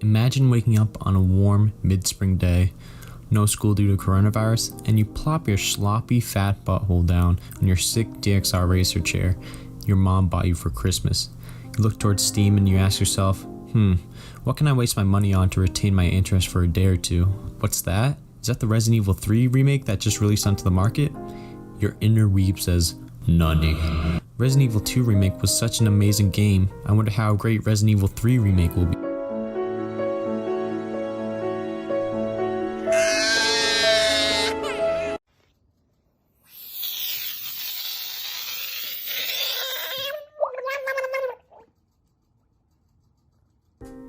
Imagine waking up on a warm mid-spring day, no school due to coronavirus, and you plop your sloppy fat butthole down on your sick DXR racer chair your mom bought you for Christmas. You look towards Steam and you ask yourself, what can I waste my money on to retain my interest for a day or two? What's that? Is that the Resident Evil 3 remake that just released onto the market? Your inner weeb says, nutty. Resident Evil 2 remake was such an amazing game. I wonder how great Resident Evil 3 remake will be.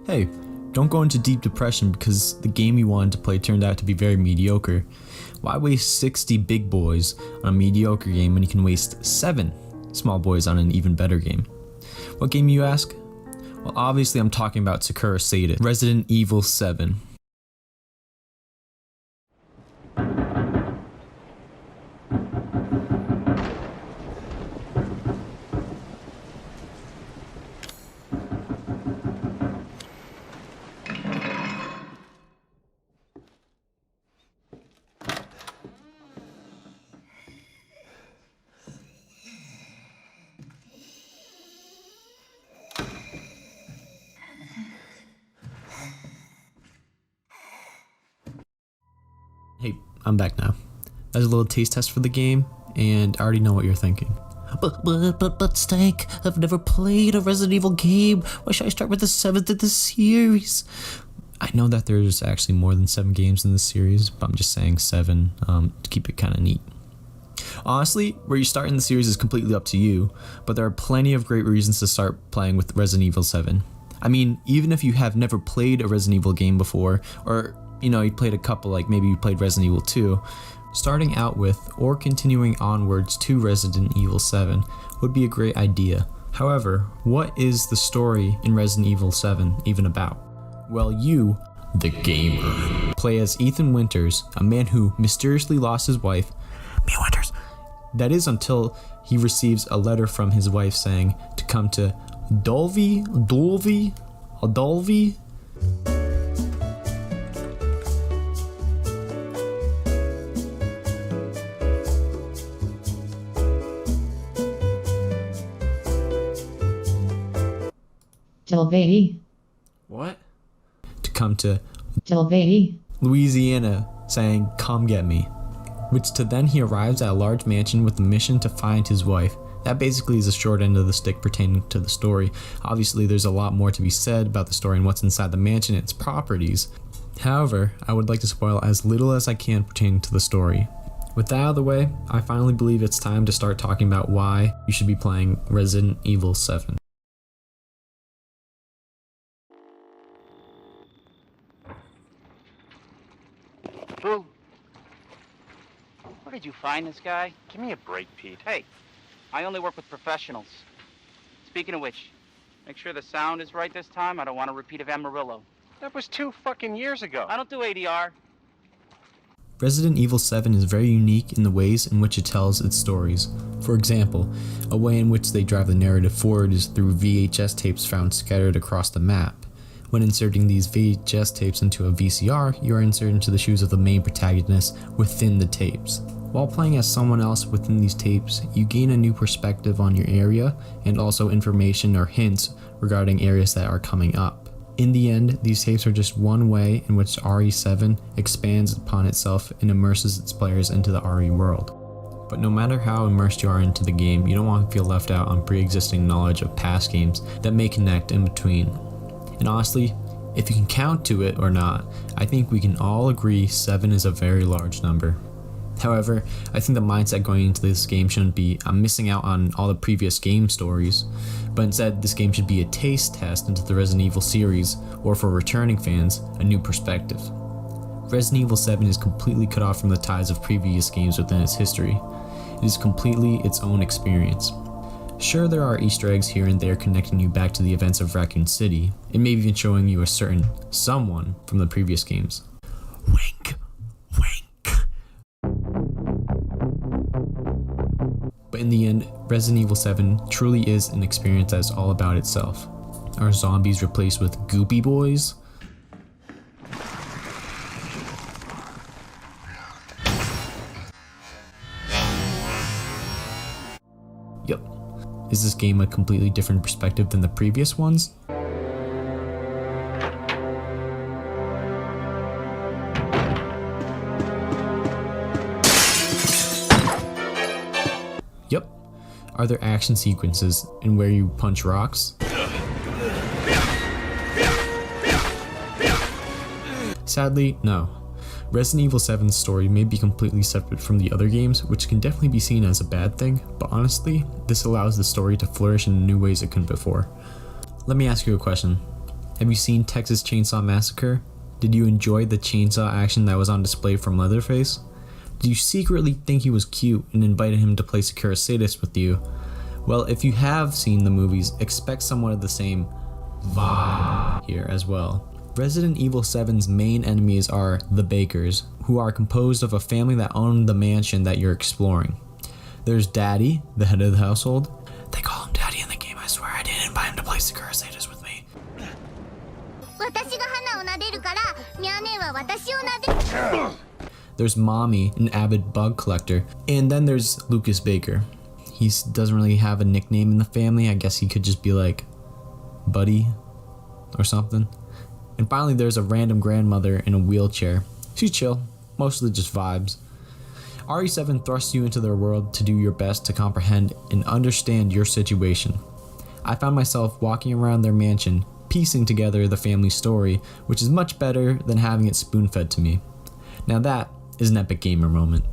Hey, don't go into deep depression because the game you wanted to play turned out to be very mediocre. Why waste 60 big boys on a mediocre game when you can waste 7 small boys on an even better game? What game, you ask? Well, obviously I'm talking about Sakura Satan, Resident Evil 7. Hey, I'm back now. That's a little taste test for the game, and I already know what you're thinking. But Stank, I've never played a Resident Evil game. Why should I start with the 7th in the series? I know that there's actually more than 7 games in this series, but I'm just saying 7 to keep it kind of neat. Honestly, where you start in the series is completely up to you, but there are plenty of great reasons to start playing with Resident Evil 7. I mean, even if you have never played a Resident Evil game before, or you played a couple, like maybe you played Resident Evil 2, starting out with or continuing onwards to Resident Evil 7 would be a great idea. However, what is the story in Resident Evil 7 even about? Well, you, the gamer, play as Ethan Winters, a man who mysteriously lost his wife, Mia Winters. That is until he receives a letter from his wife saying to come to Adolvi. Delvey. What? To come to Delvey. Louisiana, saying, come get me. Which to then he arrives at a large mansion with the mission to find his wife. That basically is a short end of the stick pertaining to the story. Obviously there's a lot more to be said about the story and what's inside the mansion and its properties. However, I would like to spoil as little as I can pertaining to the story. With that out of the way, I finally believe it's time to start talking about why you should be playing Resident Evil 7. Who? Where did you find this guy? Give me a break, Pete. Hey, I only work with professionals. Speaking of which, make sure the sound is right this time. I don't want a repeat of Amarillo. That was 2 fucking years ago. I don't do ADR. Resident Evil 7 is very unique in the ways in which it tells its stories. For example, a way in which they drive the narrative forward is through VHS tapes found scattered across the map. When inserting these VHS tapes into a VCR, you are inserted into the shoes of the main protagonist within the tapes. While playing as someone else within these tapes, you gain a new perspective on your area and also information or hints regarding areas that are coming up. In the end, these tapes are just one way in which RE7 expands upon itself and immerses its players into the RE world. But no matter how immersed you are into the game, you don't want to feel left out on pre-existing knowledge of past games that may connect in between. And honestly, if you can count to it or not, I think we can all agree 7 is a very large number. However, I think the mindset going into this game shouldn't be, I'm missing out on all the previous game stories, but instead this game should be a taste test into the Resident Evil series, or for returning fans, a new perspective. Resident Evil 7 is completely cut off from the ties of previous games within its history. It is completely its own experience. Sure, there are Easter eggs here and there connecting you back to the events of Raccoon City, and maybe even showing you a certain someone from the previous games. Wink, wink. But in the end, Resident Evil 7 truly is an experience that is all about itself. Are zombies replaced with goopy boys? is this game a completely different perspective than the previous ones? Yep. Are there action sequences in where you punch rocks? Sadly, no. Resident Evil 7's story may be completely separate from the other games, which can definitely be seen as a bad thing, but honestly, this allows the story to flourish in new ways it couldn't before. Let me ask you a question. Have you seen Texas Chainsaw Massacre? Did you enjoy the chainsaw action that was on display from Leatherface? Did you secretly think he was cute and invited him to play Securus Sadist with you? Well, if you have seen the movies, expect somewhat of the same vibe here as well. Resident Evil 7's main enemies are the Bakers, who are composed of a family that owned the mansion that you're exploring. There's Daddy, the head of the household. They call him Daddy in the game, I swear. I didn't invite him to play Securus Sadist with me. There's Mommy, an avid bug collector. And then there's Lucas Baker. He doesn't really have a nickname in the family. I guess he could just be like Buddy or something. And finally, there's a random grandmother in a wheelchair. She's chill, mostly just vibes. RE7 thrusts you into their world to do your best to comprehend and understand your situation. I found myself walking around their mansion, piecing together the family story, which is much better than having it spoon-fed to me. Now that is an epic gamer moment.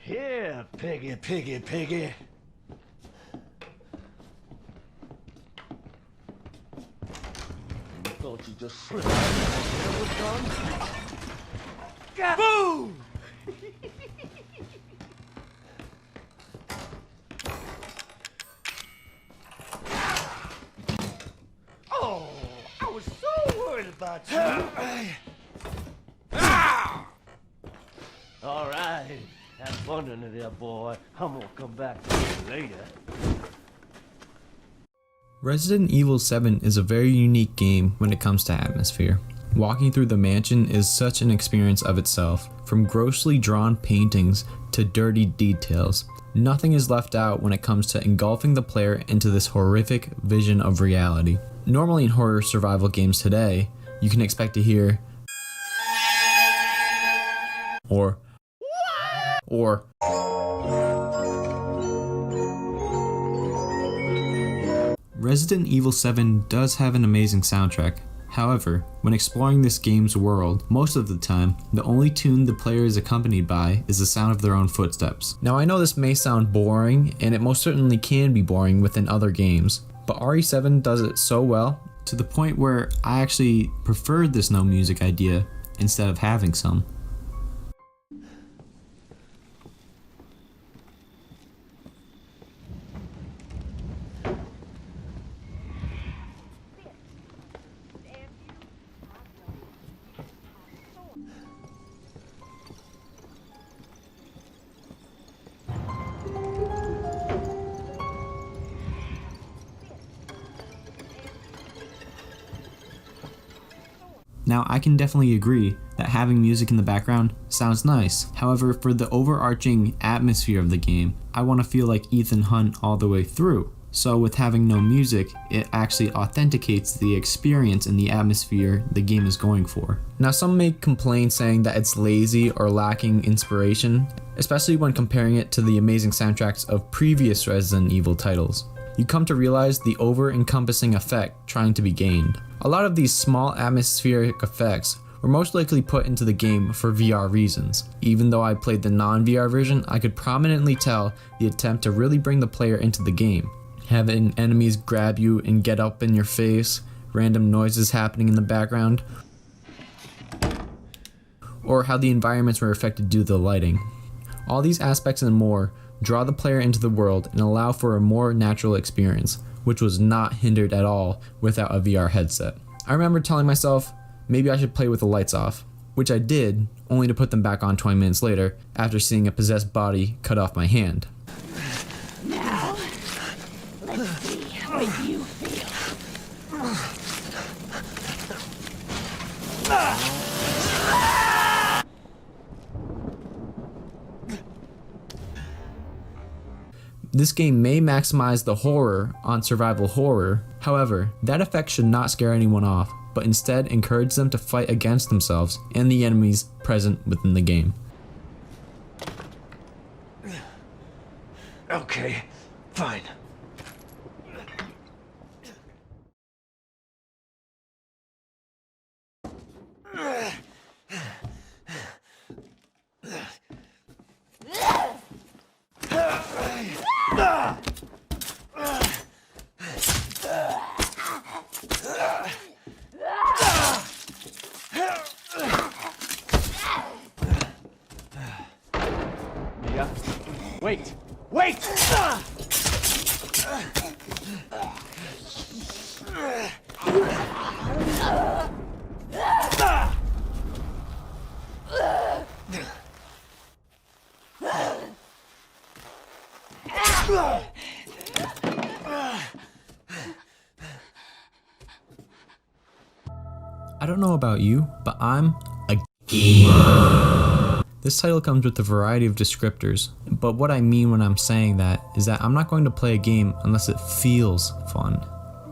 Here, piggy, piggy, piggy. You thought you just slipped out and was done? Boom! Oh, I was so worried about you. All right. Have fun under there, boy. I'm gonna come back to you later. Resident Evil 7 is a very unique game when it comes to atmosphere. Walking through the mansion is such an experience of itself. From grossly drawn paintings to dirty details, nothing is left out when it comes to engulfing the player into this horrific vision of reality. Normally in horror survival games today, you can expect to hear or Resident Evil 7 does have an amazing soundtrack. However, when exploring this game's world, most of the time, the only tune the player is accompanied by is the sound of their own footsteps. Now I know this may sound boring, and it most certainly can be boring within other games, but RE7 does it so well, to the point where I actually preferred this no music idea instead of having some. Now, I can definitely agree that having music in the background sounds nice. However, for the overarching atmosphere of the game, I want to feel like Ethan Hunt all the way through. So with having no music, it actually authenticates the experience and the atmosphere the game is going for. Now, some may complain saying that it's lazy or lacking inspiration, especially when comparing it to the amazing soundtracks of previous Resident Evil titles. You come to realize the over-encompassing effect trying to be gained. A lot of these small atmospheric effects were most likely put into the game for VR reasons. Even though I played the non-VR version, I could prominently tell the attempt to really bring the player into the game. Having enemies grab you and get up in your face, random noises happening in the background, or how the environments were affected due to the lighting. All these aspects and more draw the player into the world and allow for a more natural experience, which was not hindered at all without a VR headset. I remember telling myself, maybe I should play with the lights off, which I did, only to put them back on 20 minutes later after seeing a possessed body cut off my hand. Now, let's see. This game may maximize the horror on survival horror, however, that effect should not scare anyone off, but instead encourage them to fight against themselves and the enemies present within the game. Okay, fine. Mia, wait! Wait! I don't know about you, but I'm a gamer. This title comes with a variety of descriptors, but what I mean when I'm saying that is that I'm not going to play a game unless it feels fun.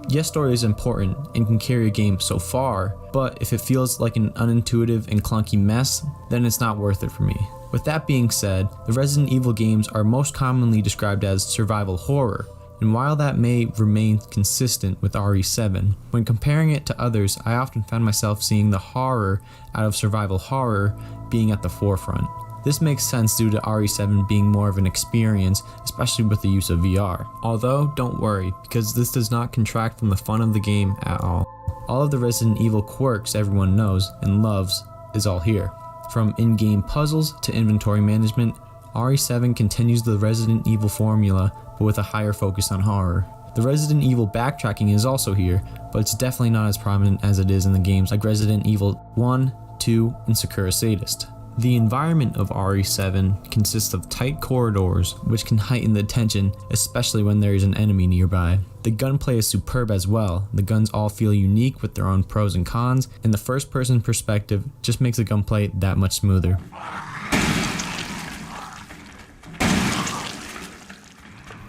Yes, story is important and can carry a game so far, but if it feels like an unintuitive and clunky mess, then it's not worth it for me. With that being said, the Resident Evil games are most commonly described as survival horror, and while that may remain consistent with RE7, when comparing it to others, I often found myself seeing the horror out of survival horror being at the forefront. This makes sense due to RE7 being more of an experience, especially with the use of VR. Although, don't worry, because this does not contract from the fun of the game at all. All of the Resident Evil quirks everyone knows and loves is all here. From in-game puzzles to inventory management, RE7 continues the Resident Evil formula, but with a higher focus on horror. The Resident Evil backtracking is also here, but it's definitely not as prominent as it is in the games like Resident Evil 1, 2, and Sakura Sadist. The environment of RE7 consists of tight corridors, which can heighten the tension, especially when there is an enemy nearby. The gunplay is superb as well. The guns all feel unique with their own pros and cons, and the first-person perspective just makes the gunplay that much smoother.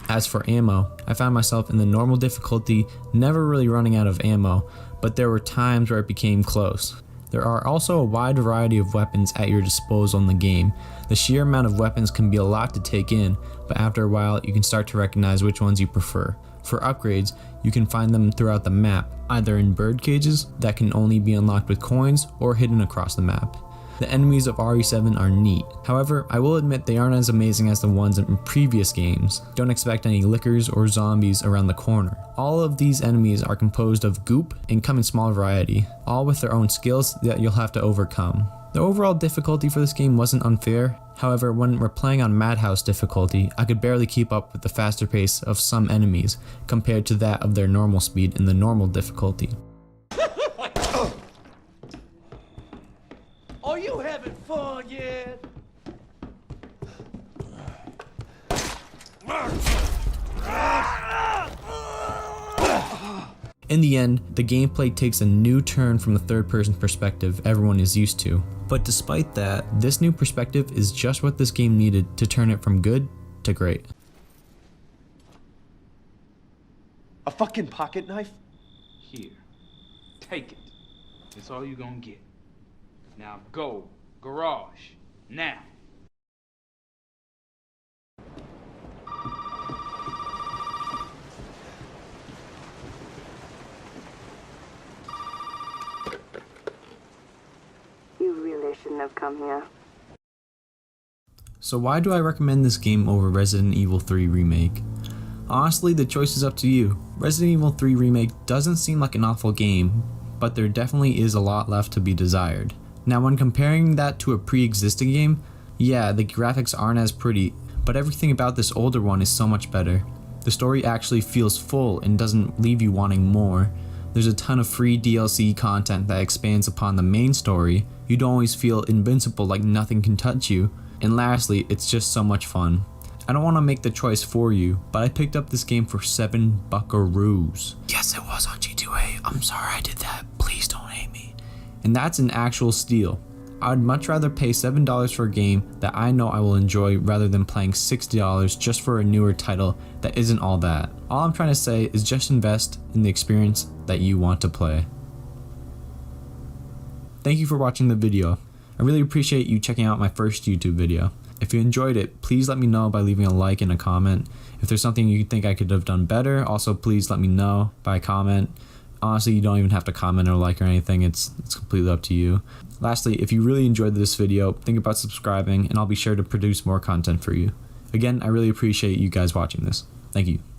As for ammo, I found myself in the normal difficulty, never really running out of ammo, but there were times where it became close. There are also a wide variety of weapons at your disposal in the game. The sheer amount of weapons can be a lot to take in, but after a while you can start to recognize which ones you prefer. For upgrades, you can find them throughout the map, either in bird cages that can only be unlocked with coins or hidden across the map. The enemies of RE7 are neat. However, I will admit they aren't as amazing as the ones in previous games. Don't expect any lickers or zombies around the corner. All of these enemies are composed of goop and come in small variety, all with their own skills that you'll have to overcome. The overall difficulty for this game wasn't unfair. However, when we're playing on Madhouse difficulty, I could barely keep up with the faster pace of some enemies compared to that of their normal speed in the normal difficulty. Are you having fun yet? In the end, the gameplay takes a new turn from the third-person perspective everyone is used to. But despite that, this new perspective is just what this game needed to turn it from good to great. A fucking pocket knife? Here, take it. That's all you gonna get. Now go, garage, now. You really shouldn't have come here. So why do I recommend this game over Resident Evil 3 Remake? Honestly, the choice is up to you. Resident Evil 3 Remake doesn't seem like an awful game, but there definitely is a lot left to be desired. Now when comparing that to a pre-existing game, yeah, the graphics aren't as pretty, but everything about this older one is so much better. The story actually feels full and doesn't leave you wanting more. There's a ton of free DLC content that expands upon the main story. You don't always feel invincible like nothing can touch you. And lastly, it's just so much fun. I don't want to make the choice for you, but I picked up this game for 7 buckaroos. Yes, it was on G2A. I'm sorry I did that. Please don't hate me. And that's an actual steal. I would much rather pay $7 for a game that I know I will enjoy rather than paying $60 just for a newer title that isn't all that. All I'm trying to say is just invest in the experience that you want to play. Thank you for watching the video. I really appreciate you checking out my first YouTube video. If you enjoyed it, please let me know by leaving a like and a comment. If there's something you think I could have done better, also please let me know by comment. Honestly, you don't even have to comment or like or anything, it's completely up to you. Lastly, if you really enjoyed this video, think about subscribing and I'll be sure to produce more content for you. Again, I really appreciate you guys watching this. Thank you.